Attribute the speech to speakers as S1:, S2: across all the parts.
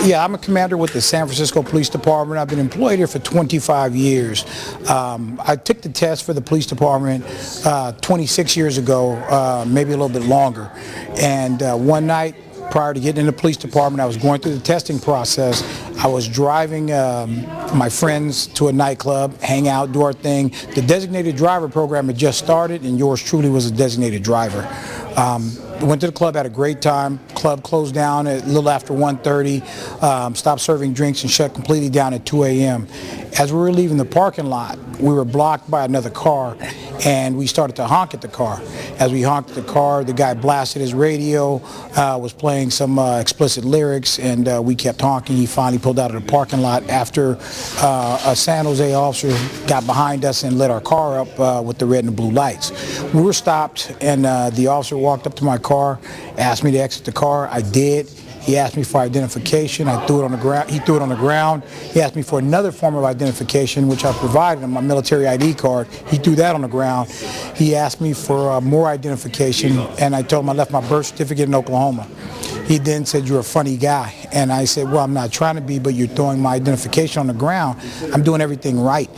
S1: Yeah, I'm a commander with the San Francisco Police Department. I've been employed here for 25 years. I took the test for the police department 26 years ago, maybe a little bit longer. And one night, prior to getting in the police department, I was going through the testing process. I was driving my friends to a nightclub, hang out, do our thing. The designated driver program had just started, and yours truly was a designated driver. Went to the club, had a great time. Club closed down at a little after 1:30, stopped serving drinks and shut completely down at 2 a.m. As we were leaving the parking lot, we were blocked by another car, and we started to honk at the car. As we honked at the car, the guy blasted his radio, was playing some explicit lyrics, and we kept honking. He finally pulled out of the parking lot after a San Jose officer got behind us and lit our car up with the red and blue lights. We were stopped, and the officer walked up to my car, asked me to exit the car. I did. He asked me for identification. I threw it on the ground. He threw it on the ground. He asked me for another form of identification, which I provided him, my military ID card. He threw that on the ground. He asked me for more identification, and I told him I left my birth certificate in Oklahoma. He then said, "You're a funny guy." And I said, "Well, I'm not trying to be, but you're throwing my identification on the ground. I'm doing everything right."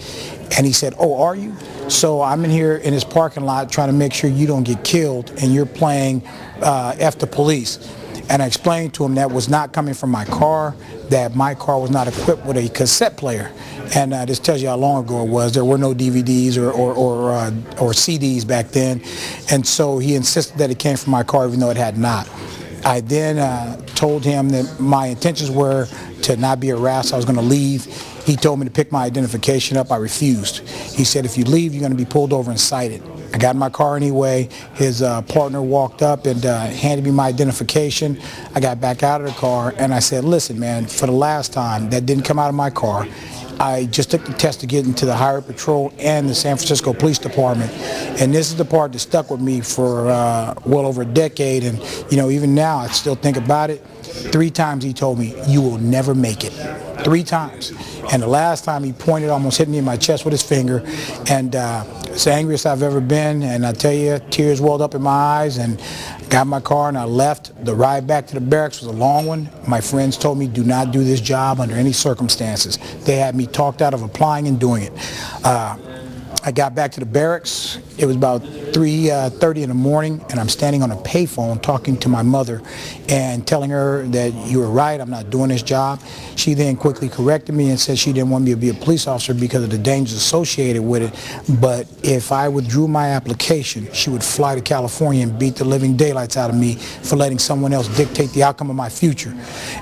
S1: And he said, "Oh, are you?" So I'm in here in this parking lot trying to make sure you don't get killed, and you're playing F the police. And I explained to him that was not coming from my car, that my car was not equipped with a cassette player. And this tells you how long ago it was. There were no DVDs or CDs back then. And so he insisted that it came from my car, even though it had not. I then told him that my intentions were to not be harassed. I was going to leave. He told me to pick my identification up. I refused. He said, "If you leave, you're going to be pulled over and cited." I got in my car anyway. His partner walked up and handed me my identification. I got back out of the car, and I said, "Listen, man, for the last time, that didn't come out of my car. I just took the test to get into the Highway Patrol and the San Francisco Police Department, and this is the part that stuck with me for well over a decade. And you know, even now, I still think about it. 3 times he told me, 'You will never make it.' 3 times. And the last time he pointed, almost hit me in my chest with his finger. And it's the angriest I've ever been. And I tell you, tears welled up in my eyes, and got in my car and I left. The ride back to the barracks was a long one. My friends told me, "Do not do this job under any circumstances." They had me talked out of applying and doing it. I got back to the barracks. It was about 3:30 in the morning, and I'm standing on a payphone talking to my mother and telling her that you were right, I'm not doing this job. She then quickly corrected me and said she didn't want me to be a police officer because of the dangers associated with it, but if I withdrew my application, she would fly to California and beat the living daylights out of me for letting someone else dictate the outcome of my future.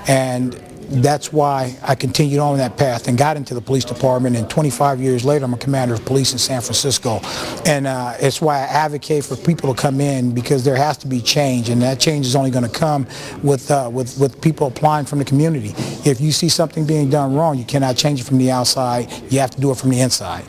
S1: And that's why I continued on that path and got into the police department, and 25 years later I'm a commander of police in San Francisco. And it's why I advocate for people to come in, because there has to be change, and that change is only going to come with people applying from the community. If you see something being done wrong, you cannot change it from the outside. You have to do it from the inside.